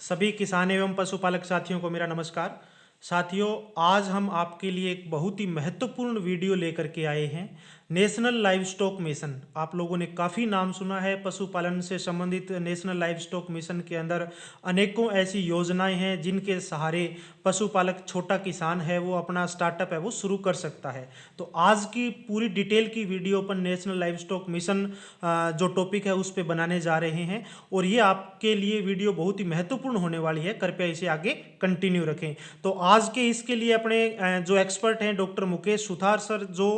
सभी किसान एवं पशुपालक साथियों को मेरा नमस्कार। साथियों, आज हम आपके लिए एक बहुत ही महत्वपूर्ण वीडियो लेकर के आए हैं। नेशनल लाइव स्टॉक मिशन, आप लोगों ने काफ़ी नाम सुना है पशुपालन से संबंधित। नेशनल लाइव स्टॉक मिशन के अंदर अनेकों ऐसी योजनाएं हैं जिनके सहारे पशुपालक, छोटा किसान है वो अपना स्टार्टअप है वो शुरू कर सकता है। तो आज की पूरी डिटेल की वीडियो पर नेशनल लाइव स्टॉक मिशन जो टॉपिक है उस पर बनाने जा रहे हैं और ये आपके लिए वीडियो बहुत ही महत्वपूर्ण होने वाली है। कृपया इसे आगे कंटिन्यू रखें। तो आज के इसके लिए अपने जो एक्सपर्ट हैं डॉक्टर मुकेश सुथार सर, जो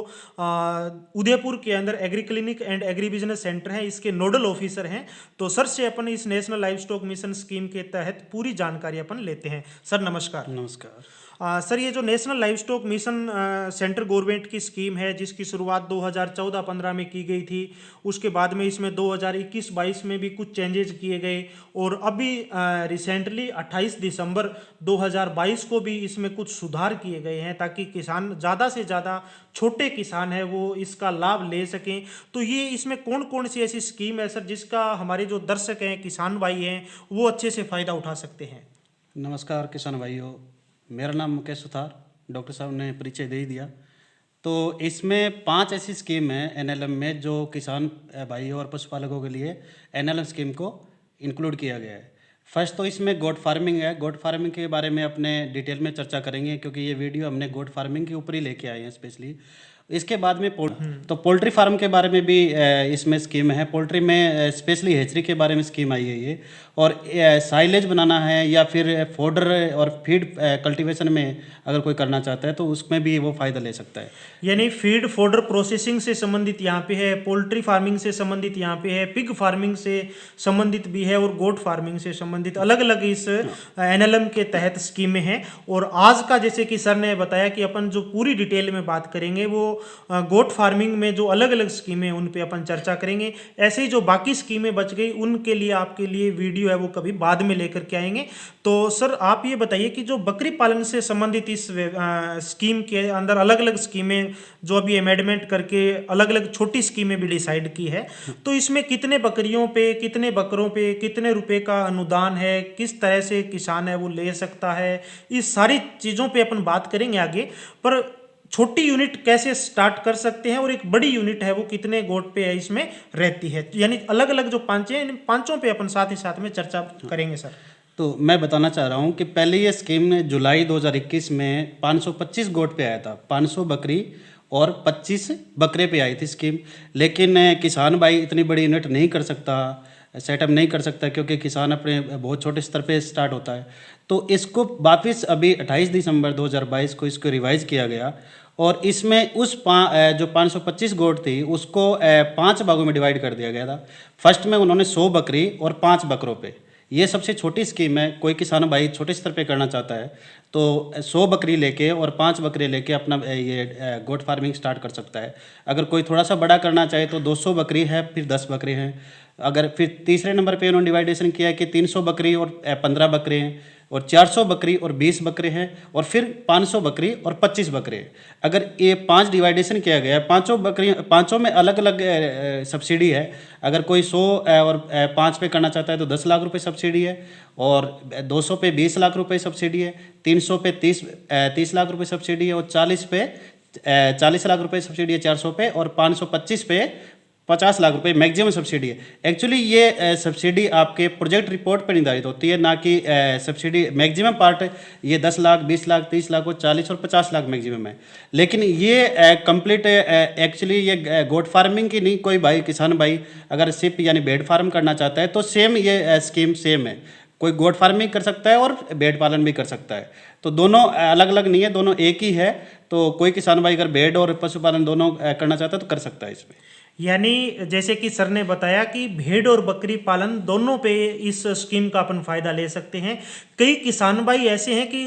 उदयपुर के अंदर agree clinic and agri business centre है इसके नोडल ऑफिसर हैं। तो सर से अपन इस national live stock mission scheme के तहत पूरी जानकारी अपन लेते हैं। सर नमस्कार। नमस्कार। सर, ये जो national live stock mission central government की स्कीम है जिसकी शुरुआत 2014-15 में की गई थी, उसके बाद में इसमें 2021-22 में भी कुछ चेंजेस किए गए और अभी रिसेंटली 28 दिसंबर 2022 को भी इसमें कुछ सुधार किए गए हैं ताकि किसान, ज़्यादा से ज़्यादा छोटे किसान है वो इसका लाभ ले सकें। तो ये इसमें कौन कौन सी ऐसी स्कीम है सर जिसका हमारे जो दर्शक हैं, किसान भाई हैं, वो अच्छे से फ़ायदा उठा सकते हैं? नमस्कार किसान भाइयों, मेरा नाम मुकेश सुथार। डॉक्टर साहब ने परिचय दे ही दिया। तो इसमें 5 ऐसी स्कीम है एनएलएम में जो किसान भाइयों और पशुपालकों के लिए एनएलएम स्कीम को इंक्लूड किया गया है। फर्स्ट तो इसमें गोट फार्मिंग है। गोट फार्मिंग के बारे में अपने डिटेल में चर्चा करेंगे क्योंकि ये वीडियो हमने गोट फार्मिंग के ऊपर ही लेके आए हैं स्पेशली। इसके बाद में तो पोल्ट्री फार्म के बारे में भी इसमें स्कीम है। पोल्ट्री में स्पेशली हेचरी के बारे में स्कीम आई है ये। और साइलेज बनाना है या फिर फोडर और फीड कल्टीवेशन में अगर कोई करना चाहता है तो उसमें भी वो फ़ायदा ले सकता है। यानी फीड फोडर प्रोसेसिंग से संबंधित यहाँ पे है, पोल्ट्री फार्मिंग से संबंधित यहाँ पे है, पिग फार्मिंग से संबंधित भी है और गोट फार्मिंग से संबंधित अलग अलग इस एनएलएम के तहत स्कीमें हैं। और आज का, जैसे कि सर ने बताया कि अपन जो पूरी डिटेल में बात करेंगे वो गोट फार्मिंग में जो अलग अलग स्कीमें हैं उन पे अपन चर्चा करेंगे। ऐसे ही जो बाकी स्कीमें बच गई उनके लिए आपके लिए वीडियो है वो कभी बाद में लेकर के आएंगे। तो सर आप ये बताइए कि जो बकरी पालन से संबंधित इस स्कीम के अंदर अलग अलग स्कीमें जो अभी अमेंडमेंट करके अलग अलग छोटी स्कीमें भी डिसाइड की है, तो इसमें कितने बकरियों पे, कितने बकरों पे कितने रुपए का अनुदान है, किस तरह से किसान है वो ले सकता है, इस सारी चीज़ों पे अपन बात करेंगे आगे। पर छोटी यूनिट कैसे स्टार्ट कर सकते हैं और एक बड़ी यूनिट है वो कितने गोट पे है इसमें रहती है, यानी अलग अलग जो पांचें हैं, इन पांचों पे अपन साथ ही साथ में चर्चा करेंगे सर। तो मैं बताना चाह रहा हूँ कि पहले ये स्कीम ने जुलाई 2021 में 525 गोट पे आया था। 500 बकरी और 25 बकरे पे आई थी स्कीम। लेकिन किसान भाई इतनी बड़ी यूनिट नहीं कर सकता, सेटअप नहीं कर सकता क्योंकि किसान अपने बहुत छोटे स्तर पे स्टार्ट होता है। तो इसको वापस अभी 28 दिसंबर 2022 को इसको रिवाइज किया गया और इसमें जो 525 गोट थी उसको 5 भागों में डिवाइड कर दिया गया था। फर्स्ट में उन्होंने 100 बकरी और 5 बकरों पे, ये सबसे छोटी स्कीम है। कोई किसान भाई छोटे स्तर पे करना चाहता है तो 100 बकरी लेके और 5 बकरे लेके अपना ये गोट फार्मिंग स्टार्ट कर सकता है। अगर कोई थोड़ा सा बड़ा करना चाहे तो 200 बकरी है, फिर 10 बकरे हैं। अगर फिर तीसरे नंबर पे उन्होंने डिवाइडेशन किया है कि 300 बकरी और 15 बकरे हैं और 400 बकरी और 20 बकरे हैं और फिर 500 बकरी और 25 बकरे हैं। अगर ये 5 डिवाइडेशन किया गया है, पाँचों में अलग अलग सब्सिडी है। अगर कोई 100 और 5 पे करना चाहता है तो 10 लाख रुपए सब्सिडी है और 200 पे 20 लाख रुपए सब्सिडी है, 300 पे 30 लाख रुपए सब्सिडी है और 40 पे 40 लाख रुपए सब्सिडी है 400 पे और 525 पे 50 लाख रुपए मैक्सिमम सब्सिडी है। एक्चुअली ये सब्सिडी आपके प्रोजेक्ट रिपोर्ट पर निर्धारित होती है, ना कि सब्सिडी मैक्सिमम पार्ट ये 10 लाख, 20 लाख, 30 लाख और 40 और 50 लाख मैक्सिमम है। लेकिन ये कंप्लीट एक्चुअली ये गोट फार्मिंग की नहीं, कोई भाई किसान भाई अगर सिर्फ यानी भेड़ फार्म करना चाहता है तो सेम ये स्कीम सेम है। कोई गोट फार्मिंग कर सकता है और भेड़ पालन भी कर सकता है। तो दोनों अलग अलग नहीं है, दोनों एक ही है। तो कोई किसान भाई अगर भेड़ और पशुपालन दोनों करना चाहता है तो कर सकता है इसमें। यानी जैसे कि सर ने बताया कि भेड़ और बकरी पालन दोनों पे इस स्कीम का अपन फायदा ले सकते हैं। कई किसान भाई ऐसे हैं कि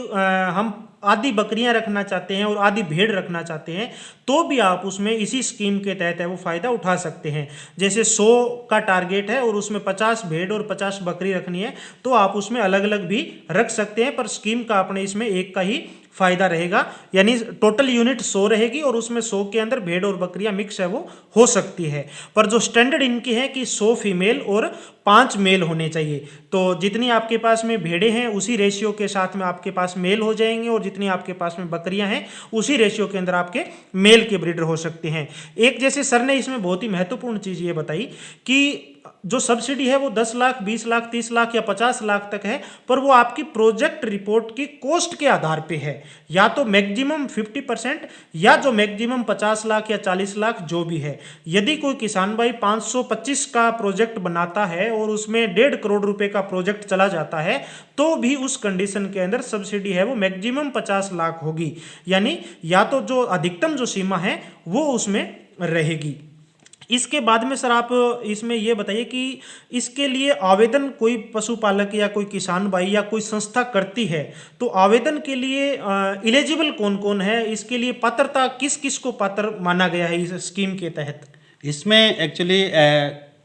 हम आधी बकरियां रखना चाहते हैं और आधी भेड़ रखना चाहते हैं, तो भी आप उसमें इसी स्कीम के तहत है वो फ़ायदा उठा सकते हैं। जैसे 100 का टारगेट है और उसमें 50 भेड़ और 50 बकरी रखनी है तो आप उसमें अलग अलग भी रख सकते हैं, पर स्कीम का अपने इसमें एक का ही फायदा रहेगा। यानी टोटल यूनिट 100 रहेगी और उसमें 100 के अंदर भेड़ और बकरियां मिक्स है वो हो सकती है। पर जो स्टैंडर्ड इनकी है कि 100 फीमेल और 5 मेल होने चाहिए। तो जितनी आपके पास में भेड़ें हैं उसी रेशियो के साथ में आपके पास मेल हो जाएंगे, और जितनी आपके पास में बकरियां हैं उसी रेशियो के अंदर आपके मेल के ब्रीडर हो सकते हैं। एक जैसे सर ने इसमें बहुत ही महत्वपूर्ण चीज़ ये बताई कि जो सब्सिडी है वो 10 लाख, 20 लाख, 30 लाख या 50 लाख तक है, पर वो आपकी प्रोजेक्ट रिपोर्ट की कॉस्ट के आधार पे है, या तो मैक्सिमम 50% या जो मैक्सिमम 50 लाख या 40 लाख जो भी है। यदि कोई किसान भाई 525 का प्रोजेक्ट बनाता है और उसमें 1.5 करोड़ रुपए का प्रोजेक्ट चला जाता है, तो भी उस कंडीशन के अंदर सब्सिडी है वो मैक्सिमम 50 लाख होगी, यानी या तो जो अधिकतम जो सीमा है वो उसमें रहेगी। इसके बाद में सर आप इसमें ये बताइए कि इसके लिए आवेदन कोई पशुपालक या कोई किसान भाई या कोई संस्था करती है, तो आवेदन के लिए इलिजिबल कौन कौन है, इसके लिए पात्रता किस किस को पात्र माना गया है इस स्कीम के तहत? इसमें एक्चुअली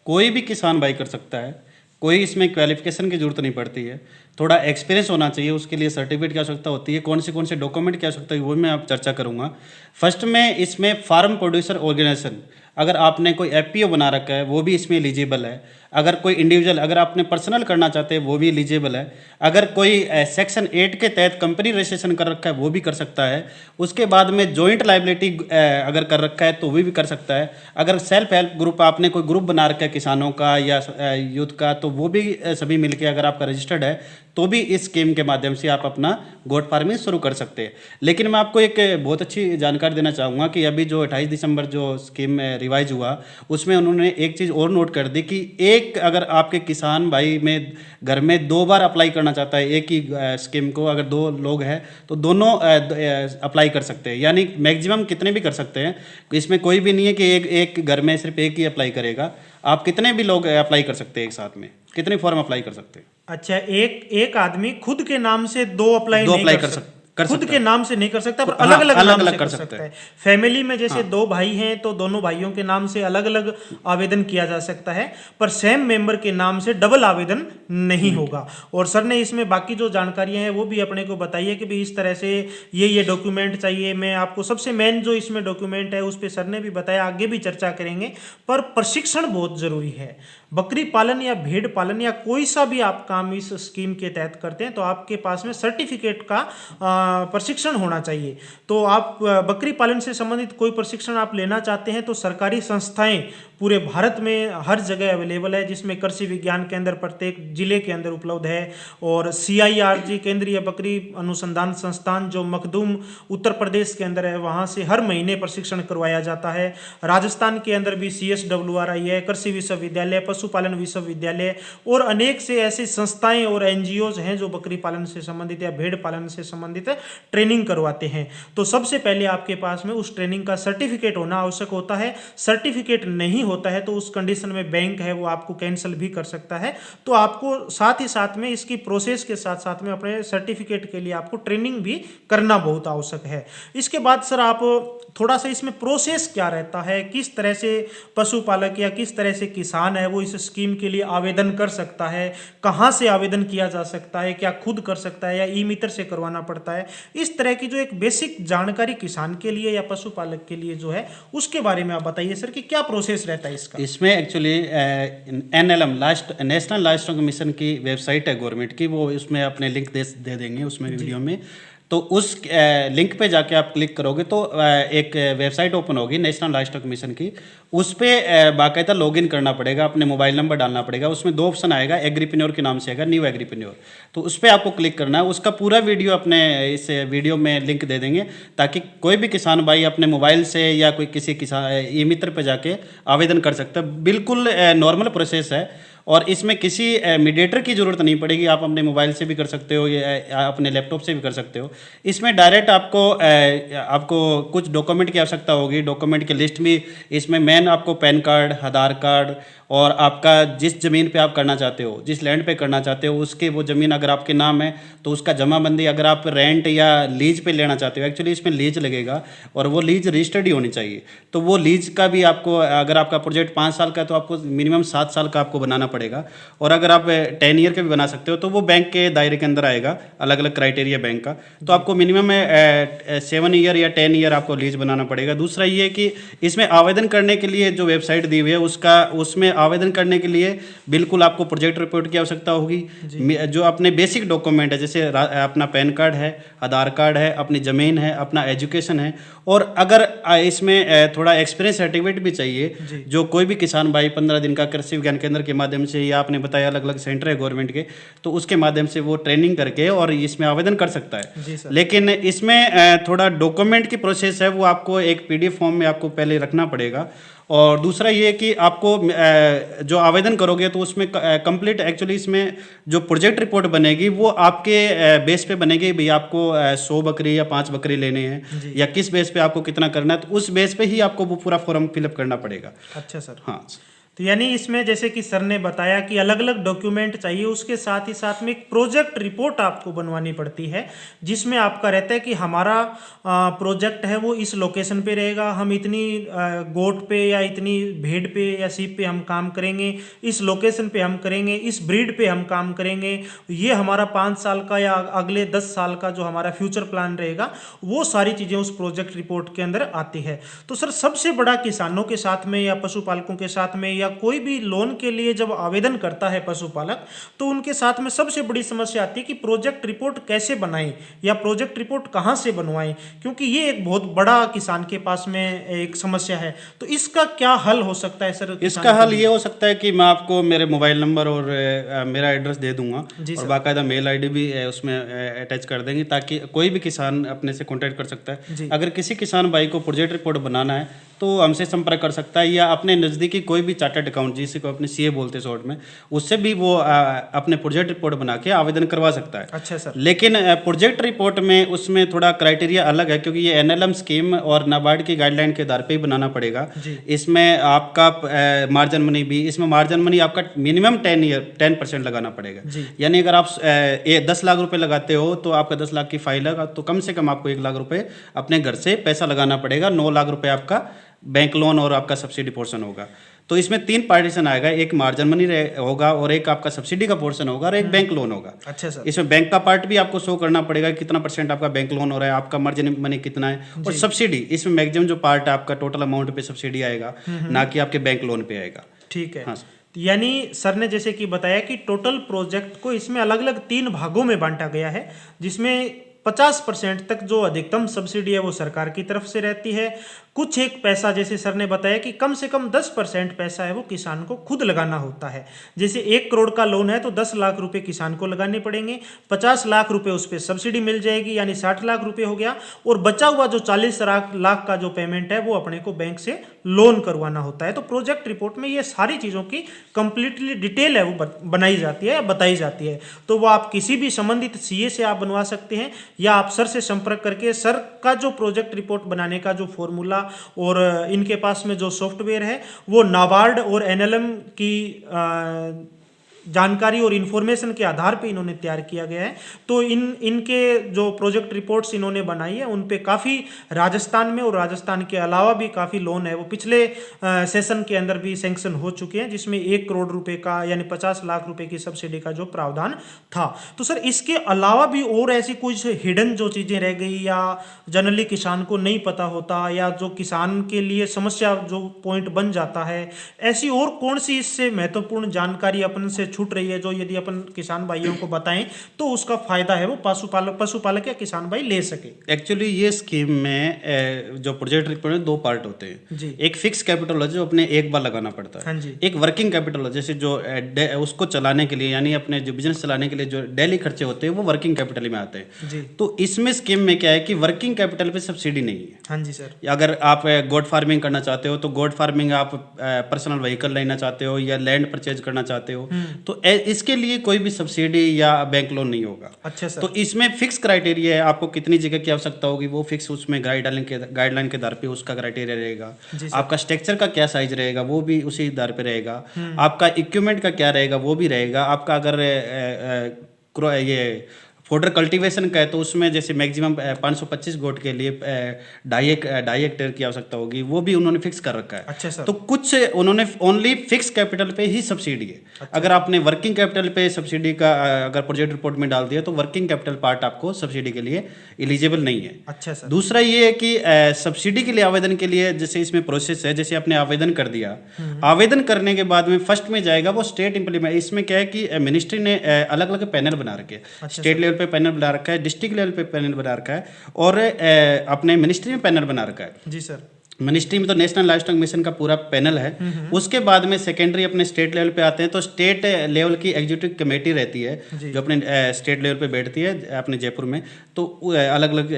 कोई भी किसान भाई कर सकता है, कोई इसमें क्वालिफिकेशन की जरूरत नहीं पड़ती है। थोड़ा एक्सपीरियंस होना चाहिए, उसके लिए सर्टिफिकेट की आवश्यकता होती है। कौन से डॉक्यूमेंट की आवश्यकता है वो भी मैं आप चर्चा करूंगा। फर्स्ट में इसमें फार्म प्रोड्यूसर ऑर्गेनाइजेशन, अगर आपने कोई एफपीओ बना रखा है वो भी इसमें एलिजिबल है। अगर कोई इंडिविजुअल, अगर आपने पर्सनल करना चाहते हैं वो भी एलिजिबल है। अगर कोई सेक्शन 8 के तहत कंपनी रजिस्ट्रेशन कर रखा है वो भी कर सकता है। उसके बाद में जॉइंट लाइबिलिटी अगर कर रखा है तो वो भी कर सकता है। अगर सेल्फ हेल्प ग्रुप, आपने कोई ग्रुप बना रखा है किसानों का या यूथ का, तो वो भी सभी मिलकर अगर आपका रजिस्टर्ड है तो भी इस स्कीम के माध्यम से आप अपना गोट फार्मिंग शुरू कर सकते हैं। लेकिन मैं आपको एक बहुत अच्छी जानकारी देना चाहूँगा कि अभी जो 28 दिसंबर जो स्कीम में रिवाइज हुआ, उसमें उन्होंने एक चीज़ और नोट कर दी कि एक अगर आपके किसान भाई में घर में 2 बार अप्लाई करना चाहता है एक ही स्कीम को, अगर 2 लोग हैं तो दोनों अप्लाई कर सकते हैं, यानी मैक्सिमम कितने भी कर सकते हैं। इसमें कोई भी नहीं है कि एक घर में सिर्फ एक ही अप्लाई करेगा। आप कितने भी लोग अप्लाई कर सकते हैं एक साथ में, कितने फॉर्म अप्लाई कर सकते हैं। अच्छा, एक आदमी खुद के नाम से 2 अप्लाई नहीं कर सकता, खुद के नाम से नहीं कर सकता, पर अलग अलग नाम से कर सकता है। फैमिली में जैसे 2 भाई हैं तो दोनों भाइयों के नाम से अलग अलग आवेदन किया जा सकता है, पर सेम मेंबर के नाम से डबल आवेदन नहीं होगा। और सर ने इसमें बाकी जो जानकारियां हैं वो भी अपने को बताई है कि भाई इस तरह से ये डॉक्यूमेंट चाहिए। मैं आपको सबसे मेन जो इसमें डॉक्यूमेंट है उस पर सर ने भी बताया, आगे भी चर्चा करेंगे। पर प्रशिक्षण बहुत जरूरी है। बकरी पालन या भेड़ पालन या कोई सा भी आप काम इस स्कीम के तहत करते हैं तो आपके पास में सर्टिफिकेट का प्रशिक्षण होना चाहिए। तो आप बकरी पालन से संबंधित कोई प्रशिक्षण आप लेना चाहते हैं तो सरकारी संस्थाएं पूरे भारत में हर जगह अवेलेबल है, जिसमें कृषि विज्ञान केंद्र प्रत्येक जिले के अंदर उपलब्ध है। और CIRG केंद्रीय बकरी अनुसंधान संस्थान जो मखदूम उत्तर प्रदेश के अंदर है, वहाँ से हर महीने प्रशिक्षण करवाया जाता है। राजस्थान के अंदर भी CSWRI है, कृषि विश्वविद्यालय, पशुपालन विश्वविद्यालय और अनेक से ऐसी संस्थाएं और NGOs हैं जो बकरी पालन से संबंधित या भेड़ पालन से संबंधित ट्रेनिंग करवाते हैं। तो सबसे पहले आपके पास में उस ट्रेनिंग का सर्टिफिकेट होना आवश्यक होता है। सर्टिफिकेट नहीं होता है तो उस कंडीशन में बैंक है वो आपको कैंसिल भी कर सकता है। तो आपको साथ ही साथ में इसकी प्रोसेस के साथ साथ में अपने सर्टिफिकेट के लिए आपको ट्रेनिंग भी करना बहुत आवश्यक है। इसके बाद सर आप थोड़ा सा इसमें प्रोसेस क्या रहता है, किस तरह से पशुपालक या किस तरह से किसान है वो इस स्कीम के लिए आवेदन कर सकता है, कहाँ से आवेदन किया जा सकता है, क्या खुद कर सकता है या ई-मित्र से करवाना पड़ता है, इस तरह की जो एक बेसिक जानकारी किसान के लिए या पशुपालक के लिए जो है उसके बारे में आप बताइए सर कि क्या प्रोसेस रहता है इसका। इसमें actually NLM national livestock mission की वेबसाइट है गवर्नमेंट की, वो उसमें अपने लिंक दे देंगे उसमें वीडियो में। तो उस लिंक पे जाके आप क्लिक करोगे तो एक वेबसाइट ओपन होगी नेशनल लाइवस्टॉक मिशन की। उस पर बाकायदा लॉगिन करना पड़ेगा, अपने मोबाइल नंबर डालना पड़ेगा। उसमें 2 ऑप्शन आएगा, एग्रीप्रेन्योर के नाम से आएगा, न्यू एग्रीप्रेन्योर। तो उस पर आपको क्लिक करना है। उसका पूरा वीडियो अपने इस वीडियो में लिंक दे देंगे ताकि कोई भी किसान भाई अपने मोबाइल से या कोई किसी किसान ई-मित्र पर जाके आवेदन कर सकता है। बिल्कुल नॉर्मल प्रोसेस है और इसमें किसी मीडिएटर की ज़रूरत नहीं पड़ेगी। आप अपने मोबाइल से भी कर सकते हो या अपने लैपटॉप से भी कर सकते हो। इसमें डायरेक्ट आपको कुछ डॉक्यूमेंट की आवश्यकता होगी। डॉक्यूमेंट की लिस्ट भी इसमें मेन आपको पैन कार्ड, आधार कार्ड और आपका जिस ज़मीन पे आप करना चाहते हो, जिस लैंड पे करना चाहते हो उसके वो ज़मीन अगर आपके नाम है तो उसका जमाबंदी, अगर आप रेंट या लीज पे लेना चाहते हो, एक्चुअली इसमें लीज लगेगा और वो लीज रजिस्टर्ड ही होनी चाहिए। तो वो लीज का भी आपको, अगर आपका प्रोजेक्ट 5 साल का है तो आपको मिनिमम 7 साल का आपको बनाना पड़ेगा। पड़ेगा। और अगर आप 10 ईयर के भी बना सकते हो तो वो बैंक के दायरे के अंदर आएगा, अलग अलग क्राइटेरिया बैंक का। तो आपको मिनिमम 7 ईयर या 10 ईयर आपको लीज बनाना पड़ेगा। दूसरा ये कि इसमें आवेदन करने के लिए जो वेबसाइट दी हुई है उसमें आवेदन करने के लिए बिल्कुल आपको प्रोजेक्ट रिपोर्ट की आवश्यकता होगी। जो अपने बेसिक डॉक्यूमेंट है, जैसे अपना पैन कार्ड है, आधार कार्ड है, अपनी ज़मीन है, अपना एजुकेशन है, और अगर इसमें थोड़ा एक्सपीरियंस सर्टिफिकेट भी चाहिए। जो कोई भी किसान भाई 15 दिन का कृषि विज्ञान केंद्र के माध्यम से, या आपने बताया अलग अलग सेंटर है गवर्नमेंट के, तो उसके माध्यम से वो ट्रेनिंग करके और इसमें आवेदन कर सकता है। लेकिन इसमें थोड़ा डॉक्यूमेंट की प्रोसेस है, वो आपको एक PDF फॉर्म में आपको पहले रखना पड़ेगा। और दूसरा ये कि आपको जो आवेदन करोगे तो उसमें कंप्लीट एक्चुअली इसमें जो प्रोजेक्ट रिपोर्ट बनेगी वो आपके बेस पे बनेगी। भाई आपको 100 बकरी या 5 बकरी लेने हैं, या किस बेस पे आपको कितना करना है, तो उस बेस पे ही आपको वो पूरा फॉर्म फिलअप करना पड़ेगा। अच्छा सर। हाँ, तो यानी इसमें जैसे कि सर ने बताया कि अलग अलग डॉक्यूमेंट चाहिए, उसके साथ ही साथ में एक प्रोजेक्ट रिपोर्ट आपको बनवानी पड़ती है, जिसमें आपका रहता है कि हमारा प्रोजेक्ट है वो इस लोकेशन पे रहेगा, हम इतनी गोट पे या इतनी भेड़ पे या सीप पे हम काम करेंगे, इस लोकेशन पे हम करेंगे, इस ब्रीड पे हम काम करेंगे, ये हमारा 5 साल का या अगले 10 साल का जो हमारा फ्यूचर प्लान रहेगा, वो सारी चीज़ें उस प्रोजेक्ट रिपोर्ट के अंदर आती है। तो सर सबसे बड़ा किसानों के साथ में या पशुपालकों के साथ में या कोई भी लोन के लिए जब आवेदन करता है पशुपालक, तो उनके साथ में सबसे बड़ी समस्या आती है कि प्रोजेक्ट रिपोर्ट कैसे बनाएं या प्रोजेक्ट रिपोर्ट कहां से बनवाएं, क्योंकि ये एक बहुत बड़ा किसान के पास में एक समस्या है। तो इसका क्या हल हो सकता है सर? इसका हल ये हो सकता है कि मैं आपको मेरे मोबाइल नंबर और मेरा एड्रेस दे दूंगा, और बाकायदा मेल ID भी उसमें अटैच कर देंगे, ताकि कोई भी किसान अपने से कांटेक्ट कर सकता है। अगर किसी किसान भाई को प्रोजेक्ट रिपोर्ट बनाना है तो हमसे संपर्क कर सकता है, या अपने नज़दीकी कोई भी चार्टर्ड अकाउंट, जिसे को अपने CA बोलते हैं शॉर्ट में, उससे भी वो अपने प्रोजेक्ट रिपोर्ट बना के आवेदन करवा सकता है। अच्छा सर। लेकिन प्रोजेक्ट रिपोर्ट में उसमें थोड़ा क्राइटेरिया अलग है, क्योंकि ये NLM स्कीम और नाबार्ड की गाइडलाइन के आधार पे ही बनाना पड़ेगा। इसमें आपका मार्जिन मनी भी, इसमें मार्जिन मनी आपका मिनिमम 10% लगाना पड़ेगा। यानी अगर आप 10 लाख रुपए लगाते हो तो आपका 10 लाख की फाइल है, तो कम से कम आपको 1 लाख रुपए अपने घर से पैसा लगाना पड़ेगा। 9 लाख रुपए आपका बैंक लोन और आपका सब्सिडी पोर्शन होगा। तो इसमें 3 पार्टीशन आएगा, एक मार्जिन मनी होगा, और एक आपका सब्सिडी का पोर्शन होगा, और एक बैंक लोन होगा। अच्छा सर। इसमें बैंक का पार्ट भी आपको शो करना पड़ेगा, कितना % आपका बैंक लोन हो रहा है, आपका मार्जिन मनी कितना है, और सब्सिडी इसमें मैक्सिमम जो पार्ट है आपका टोटल अमाउंट पे सब्सिडी आएगा, ना कि आपके बैंक लोन पे आएगा। ठीक है। हाँ। यानी सर ने जैसे कि बताया कि टोटल प्रोजेक्ट को इसमें अलग अलग 3 भागों में बांटा गया है, जिसमें 50% तक जो अधिकतम सब्सिडी है वो सरकार की तरफ से रहती है। कुछ एक पैसा, जैसे सर ने बताया कि कम से कम 10% पैसा है वो किसान को खुद लगाना होता है। जैसे 1 करोड़ का लोन है तो 10 लाख रुपए किसान को लगाने पड़ेंगे, 50 लाख रुपए उस पर सब्सिडी मिल जाएगी, यानी 60 लाख रुपए हो गया, और बचा हुआ जो 40 लाख का जो पेमेंट है वो अपने को बैंक से लोन करवाना होता है। तो प्रोजेक्ट रिपोर्ट में ये सारी चीज़ों की कंप्लीटली डिटेल है वो बनाई जाती है या बताई जाती है। तो वो आप किसी भी संबंधित CA से आप बनवा सकते हैं, या आप सर से संपर्क करके सर का जो प्रोजेक्ट रिपोर्ट बनाने का जो फॉर्मूला और इनके पास में जो सॉफ्टवेयर है वो नाबार्ड और NLM की जानकारी और इन्फॉर्मेशन के आधार पे इन्होंने तैयार किया गया है। तो इनके जो प्रोजेक्ट रिपोर्ट्स इन्होंने बनाई है उन पे काफ़ी राजस्थान में और राजस्थान के अलावा भी काफ़ी लोन है वो पिछले सेशन के अंदर भी सैंक्शन हो चुके हैं, जिसमें 1 करोड़ रुपए का यानी 50 लाख रुपए की सब्सिडी का जो प्रावधान था। तो सर इसके अलावा भी और ऐसी कुछ हिडन जो चीज़ें रह गई या जनरली किसान को नहीं पता होता, या जो किसान के लिए समस्या जो पॉइंट बन जाता है, ऐसी और कौन सी इससे महत्वपूर्ण जानकारी अपन से छूट रही है जो यदि अपन किसान भाइयों को बताएं तो उसका फायदा है वो पशुपालक या किसान भाई ले सके? एक्चुअली ये स्कीम में जो प्रोजेक्ट रिपोर्ट में 2 पार्ट होते हैं जी। एक फिक्स कैपिटल है जो अपने एक बार लगाना पड़ता है। हाँ जी। एक वर्किंग कैपिटल है, जैसे जो उसको चलाने के लिए, यानी अपने जो बिजनेस चलाने के लिए जो डेली खर्चे होते हैं वो वर्किंग कैपिटल में आते हैं जी। तो इसमें स्कीम में क्या है कि वर्किंग कैपिटल पे सब्सिडी नहीं है। हाँ जी सर। अगर आप गोट फार्मिंग करना चाहते हो तो गोट फार्मिंग आप पर्सनल व्हीकल लेना चाहते हो या लैंड परचेज करना चाहते हो तो इसके लिए कोई भी सब्सिडी या बैंक लोन नहीं होगा। अच्छा सर। तो इसमें फिक्स क्राइटेरिया है, आपको कितनी जगह की आवश्यकता होगी वो फिक्स उसमें गाइडलाइन के आधार पे उसका क्राइटेरिया रहेगा। आपका स्ट्रक्चर का क्या साइज रहेगा वो भी उसी आधार पे रहेगा। आपका इक्विपमेंट का क्या रहेगा वो भी रहेगा। आपका अगर ये फोडर कल्टीवेशन का है तो उसमें जैसे मैक्सिमम 525 गोट के लिए ढाई हेक्टेयर की आवश्यकता होगी, वो भी उन्होंने फिक्स कर रखा है। अच्छा सर। तो कुछ उन्होंने ओनली फिक्स कैपिटल पे ही सब्सिडी है। अच्छा। अगर आपने वर्किंग कैपिटल पे सब्सिडी का अगर प्रोजेक्ट रिपोर्ट में डाल दिया तो वर्किंग कैपिटल पार्ट आपको सब्सिडी के लिए एलिजिबल नहीं है। अच्छा सर। दूसरा ये है कि सब्सिडी के लिए आवेदन के लिए जैसे इसमें प्रोसेस है, जैसे आपने आवेदन कर दिया, आवेदन करने के बाद में फर्स्ट में जाएगा वो स्टेट इम्प्लीमेंट। इसमें क्या है कि मिनिस्ट्री ने अलग अलग पैनल बना रखे हैं। अच्छा स्टेट लेवल पे पैनल बना रखा है, डिस्ट्रिक्ट लेवल पे पैनल बना रखा है, और अपने मिनिस्ट्री में पैनल बना रखा है। जी सर। मिनिस्ट्री में तो नेशनल लाइवस्टॉक मिशन का पूरा पैनल है। उसके बाद में सेकेंडरी अपने स्टेट लेवल पे आते हैं, तो स्टेट लेवल की एग्जीक्यूटिव कमेटी रहती है जो अपने स्टेट लेवल पे बैठती है अपने जयपुर में। तो अलग अलग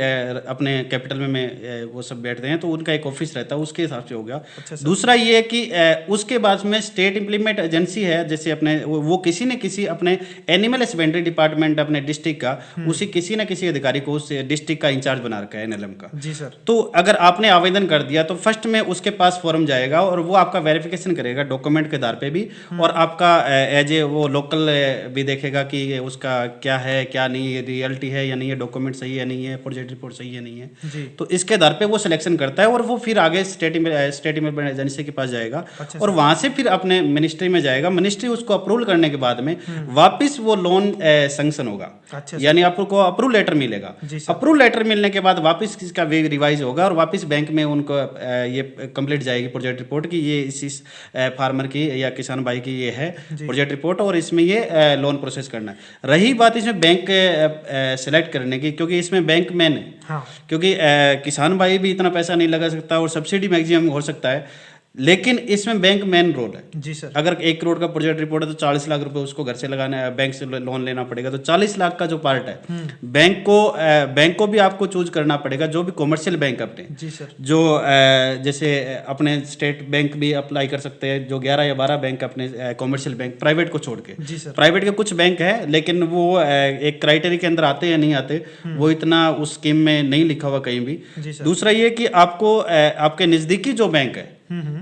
अपने कैपिटल में वो सब बैठते हैं, तो उनका एक ऑफिस रहता है, उसके हिसाब से हो गया। अच्छा सर। दूसरा ये है कि उसके बाद में स्टेट इम्प्लीमेंट एजेंसी है, जैसे अपने वो किसी न किसी अपने एनिमल हस्बेंड्री डिपार्टमेंट अपने डिस्ट्रिक्ट का उसी किसी न किसी अधिकारी को उस डिस्ट्रिक्ट का इंचार्ज बना रखा है एनएलएम का। जी सर। तो अगर आपने आवेदन कर दिया तो फर्स्ट में उसके पास फॉर्म जाएगा और वो आपका वेरिफिकेशन करेगा डॉक्यूमेंट के आधार पे भी, और आपका एज ए वो लोकल भी देखेगा कि उसका क्या है क्या नहीं है, रियलिटी है या नहीं है, डॉक्यूमेंट सही है नहीं है, प्रोजेक्ट रिपोर्ट सही है नहीं है। जी। तो इसके आधार पे वो सिलेक्शन करता है और वो फिर आगे स्टेट इम्प्लीमेंट एजेंसी के पास जाएगा। अच्छा और वहां से फिर अपने मिनिस्ट्री में जाएगा। मिनिस्ट्री उसको अप्रूवल करने के बाद में वापिस वो लोन सैंक्शन होगा। अच्छा। यानी आपको अप्रूवल लेटर मिलेगा। जी सर। अप्रूवल लेटर मिलने के बाद वापस इसका रिवाइज होगा और वापस बैंक में उनको ये कंप्लीट जाएगी प्रोजेक्ट रिपोर्ट की, ये इस फार्मर की या किसान भाई की ये है प्रोजेक्ट रिपोर्ट, और इसमें ये लोन प्रोसेस करना है। रही बात इसमें बैंक सेलेक्ट करने की, क्योंकि इसमें बैंक मैन है। हाँ। क्योंकि किसान भाई भी इतना पैसा नहीं लगा सकता और सब्सिडी मैक्सिमम हो सकता है, लेकिन इसमें बैंक मेन रोल है। जी सर। अगर 1 करोड़ का प्रोजेक्ट रिपोर्ट है तो 40 लाख रुपए उसको घर से लगाना है, बैंक से लोन लेना पड़ेगा। तो 40 लाख का जो पार्ट है बैंक को भी आपको चूज करना पड़ेगा, जो भी कॉमर्शियल बैंक अपने। जी सर। जो जैसे अपने स्टेट बैंक भी अप्लाई कर सकते हैं, जो 11 या 12 बैंक अपने कॉमर्शियल बैंक प्राइवेट को छोड़ के। जी सर। प्राइवेट के कुछ बैंक है लेकिन वो एक क्राइटेरिया के अंदर आते या नहीं आते, वो इतना उस स्कीम में नहीं लिखा हुआ कहीं भी। जी सर। दूसरा ये कि आपको आपके नज़दीकी जो बैंक है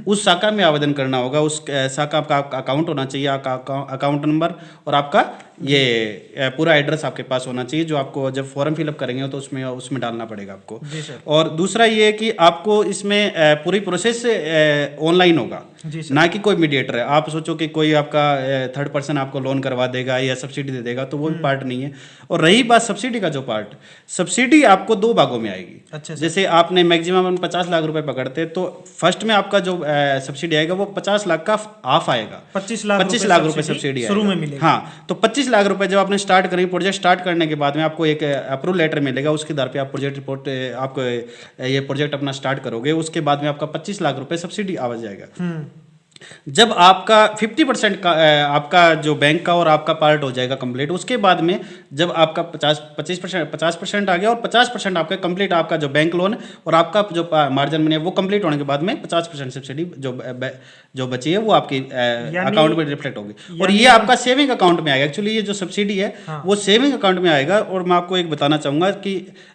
उस शाखा में आवेदन करना होगा। उस शाखा का अकाउंट होना चाहिए, अकाउंट नंबर, और आपका ये पूरा एड्रेस आपके पास होना चाहिए, जो आपको जब फॉर्म फिलअप करेंगे तो उसमें डालना पड़ेगा आपको। जी सर। और दूसरा ये है कि आपको इसमें पूरी प्रोसेस ऑनलाइन होगा, जी सर। ना कि कोई मीडिएटर है। आप सोचो कि कोई आपका थर्ड पर्सन आपको लोन करवा देगा या सब्सिडी दे देगा, तो वो भी पार्ट नहीं है। और रही बात सब्सिडी का जो पार्ट, सब्सिडी आपको 2 भागों में आएगी। अच्छा सर। जैसे आपने मैक्सिमम 50 लाख रुपए पकड़ते तो फर्स्ट में आपका जो सब्सिडी आएगा वो 50 लाख का हाफ आएगा। 25 लाख रुपए सब्सिडी शुरू में मिलेगा। हाँ, तो 25 लाख रुपए जब आपने स्टार्ट करेंगे, प्रोजेक्ट स्टार्ट करने के बाद में आपको एक अप्रूवल लेटर मिलेगा। उसके आधार पे आप प्रोजेक्ट रिपोर्ट आपको ये प्रोजेक्ट अपना स्टार्ट करोगे, उसके बाद में आपका 25 लाख रुपए सब्सिडी आ जाएगा। जब आपका 50% का आपका जो बैंक का और आपका पार्ट हो जाएगा कंप्लीट, उसके बाद में जब आपका 50% आ गया और 50% आपका कंप्लीट आपका जो बैंक लोन और आपका जो मार्जिन मनी है वो कंप्लीट होने के बाद में 50% सब्सिडी जो बची है वो आपकी अकाउंट में रिफ्लेक्ट होगी, और ये आपका सेविंग अकाउंट में आएगा। एक्चुअली ये जो सब्सिडी है वो सेविंग अकाउंट में आएगा। और मैं आपको एक बताना चाहूँगा कि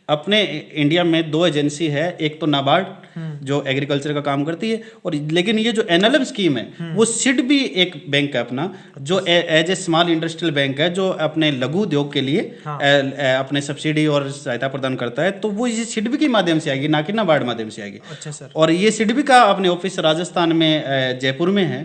अपने इंडिया में 2 एजेंसी है, एक तो नाबार्ड जो एग्रीकल्चर का काम करती है, और लेकिन ये जो एनएलएम स्कीम है वो सिड भी एक बैंक है अपना, जो as a small industrial bank है, जो अपने लघु उद्योग के लिए अपने सब्सिडी और सहायता प्रदान करता है। तो वो ये सिडबी के माध्यम से आएगी, ना कि नाबार्ड माध्यम से आएगी। अच्छा सर। और ये सिडबी का अपने ऑफिस राजस्थान में जयपुर में है,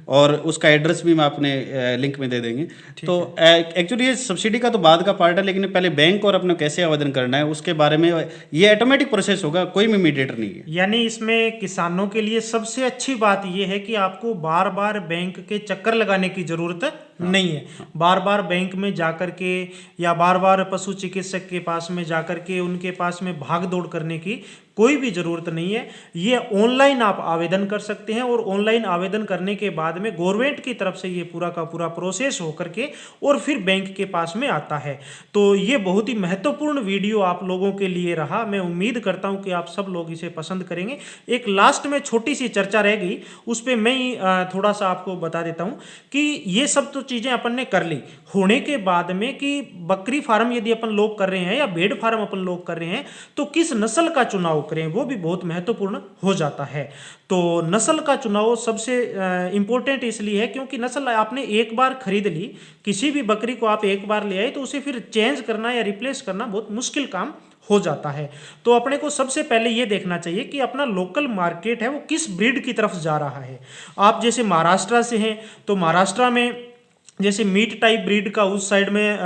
और उसका एड्रेस भी मैं अपने लिंक में दे देंगे। तो एक्चुअली ये सब्सिडी का तो बाद का पार्ट है, लेकिन पहले बैंक और अपने कैसे आवेदन करना है उसके बारे में ये ऑटोमेटिक प्रोसेस होगा, कोई भी मीडिएटर नहीं है। यानी इसमें किसानों के लिए सबसे अच्छी बात यह है कि आपको बार बार बैंक के चक्कर लगाने की जरूरत नहीं है। बार बार बैंक में जाकर के या बार बार पशु चिकित्सक के पास में जाकर के उनके पास में भाग दौड़ करने की कोई भी ज़रूरत नहीं है। ये ऑनलाइन आप आवेदन कर सकते हैं, और ऑनलाइन आवेदन करने के बाद में गवर्नमेंट की तरफ से ये पूरा का पूरा प्रोसेस होकर के और फिर बैंक के पास में आता है। तो ये बहुत ही महत्वपूर्ण वीडियो आप लोगों के लिए रहा। मैं उम्मीद करता हूँ कि आप सब लोग इसे पसंद करेंगे। एक लास्ट में छोटी सी चर्चा रह गई, उस पर मैं थोड़ा सा आपको बता देता हूँ कि ये सब तो चीज़ें अपन ने कर ली, होने के बाद में कि बकरी फार्म यदि अपन लोग कर रहे हैं या भेड़ फार्म अपन लोग कर रहे हैं तो किस नस्ल का चुनाव करें, वो भी बहुत महत्वपूर्ण हो जाता है। तो नस्ल का चुनाव सबसे इम्पोर्टेंट इसलिए है क्योंकि नस्ल आपने एक बार खरीद ली, किसी भी बकरी को आप एक बार ले आए तो उसे फिर चेंज करना या रिप्लेस करना बहुत मुश्किल काम हो जाता है। तो अपने को सबसे पहले ये देखना चाहिए कि अपना लोकल मार्केट है वो किस ब्रीड की तरफ जा रहा है। आप जैसे महाराष्ट्र से हैं तो महाराष्ट्र में जैसे मीट टाइप ब्रीड का उस साइड में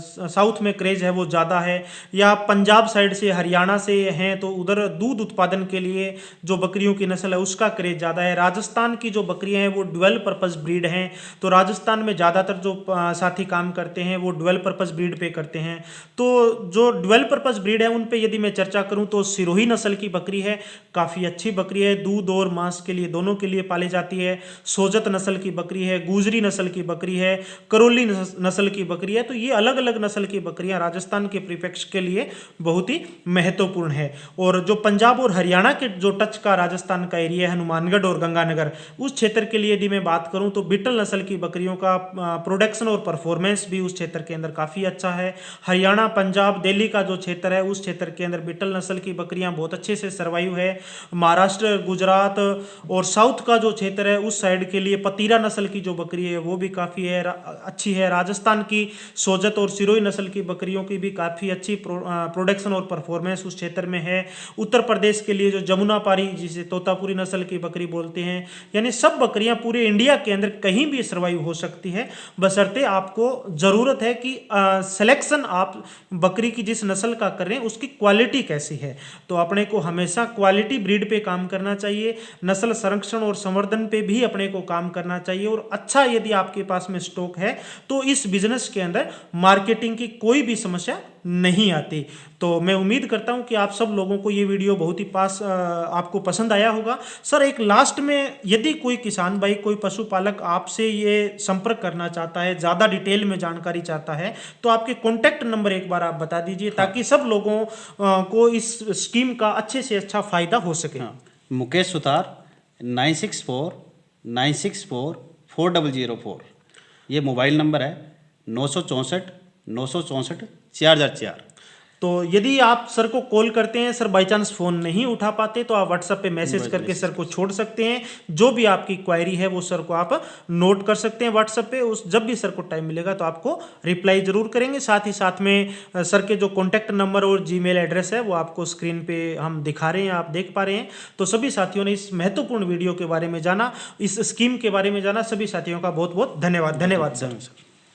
साउथ में क्रेज है वो ज़्यादा है, या पंजाब साइड से हरियाणा से हैं तो उधर दूध उत्पादन के लिए जो बकरियों की नस्ल है उसका क्रेज ज़्यादा है। राजस्थान की जो बकरियां हैं वो डुअल पर्पस ब्रीड हैं, तो राजस्थान में ज़्यादातर जो साथी काम करते हैं वो डुअल पर्पस ब्रीड पे करते हैं। तो जो डुअल पर्पस ब्रीड है उन पे यदि मैं चर्चा करूँ तो सिरोही नस्ल की बकरी है, काफ़ी अच्छी बकरी है, दूध और मांस के लिए दोनों के लिए पाली जाती है। सोजत नस्ल की बकरी है, गुजरी नस्ल की बकरी है, करौली नस्ल की बकरी है। तो ये अलग अलग नस्ल की बकरियां राजस्थान के परिप्रेक्ष्य के लिए बहुत ही महत्वपूर्ण है। और जो पंजाब और हरियाणा के जो टच का राजस्थान का एरिया है, हनुमानगढ़ और गंगानगर, उस क्षेत्र के लिए यदि मैं बात करूं तो बीटल नस्ल की बकरियों का प्रोडक्शन और परफॉर्मेंस भी उस क्षेत्र के अंदर काफ़ी अच्छा है। हरियाणा, पंजाब, दिल्ली का जो क्षेत्र है उस क्षेत्र के अंदर बीटल नस्ल की बकरियां बहुत अच्छे से सर्वाइव है। महाराष्ट्र, गुजरात और साउथ का जो क्षेत्र है उस साइड के लिए पतीरा नस्ल की जो बकरी है वो भी काफ़ी अच्छी है। राजस्थान की सोजत और सिरोही नस्ल की बकरियों की भी काफ़ी अच्छी प्रोडक्शन और परफॉर्मेंस उस क्षेत्र में है। उत्तर प्रदेश के लिए जो जमुनापारी जिसे तोतापुरी नस्ल की बकरी बोलते हैं, यानी सब बकरियां पूरे इंडिया के अंदर कहीं भी सर्वाइव हो सकती है, बशर्ते आपको ज़रूरत है कि सिलेक्शन आप बकरी की जिस नस्ल का कर रहे हैं उसकी क्वालिटी कैसी है। तो अपने को हमेशा क्वालिटी ब्रीड पे काम करना चाहिए, नस्ल संरक्षण और संवर्धन पे भी अपने को काम करना चाहिए। और अच्छा यदि आपके पास में स्टॉक है तो इस बिजनेस के अंदर मार्केटिंग की कोई भी समस्या नहीं आती। तो मैं उम्मीद करता हूं कि आप सब लोगों को ये वीडियो बहुत ही आपको पसंद आया होगा। सर एक लास्ट में यदि कोई किसान भाई, कोई पशुपालक आपसे ये संपर्क करना चाहता है, ज़्यादा डिटेल में जानकारी चाहता है, तो आपके कॉन्टैक्ट नंबर एक बार आप बता दीजिए ताकि सब लोगों को इस स्कीम का अच्छे से अच्छा फायदा हो सके। मुकेश सुतार 9649644004, ये मोबाइल नंबर है। 964 तो यदि आप सर को कॉल करते हैं, सर बाई चांस फ़ोन नहीं उठा पाते तो आप व्हाट्सएप पे मैसेज करके सर को छोड़ सकते हैं। जो भी आपकी क्वायरी है वो सर को आप नोट कर सकते हैं व्हाट्सएप पे। उस जब भी सर को टाइम मिलेगा तो आपको रिप्लाई ज़रूर करेंगे। साथ ही साथ में सर के जो कॉन्टैक्ट नंबर और जीमेल एड्रेस है वो आपको स्क्रीन पे हम दिखा रहे हैं, आप देख पा रहे हैं। तो सभी साथियों ने इस महत्वपूर्ण वीडियो के बारे में जाना, इस स्कीम के बारे में जाना, सभी साथियों का बहुत बहुत धन्यवाद। धन्यवाद सर।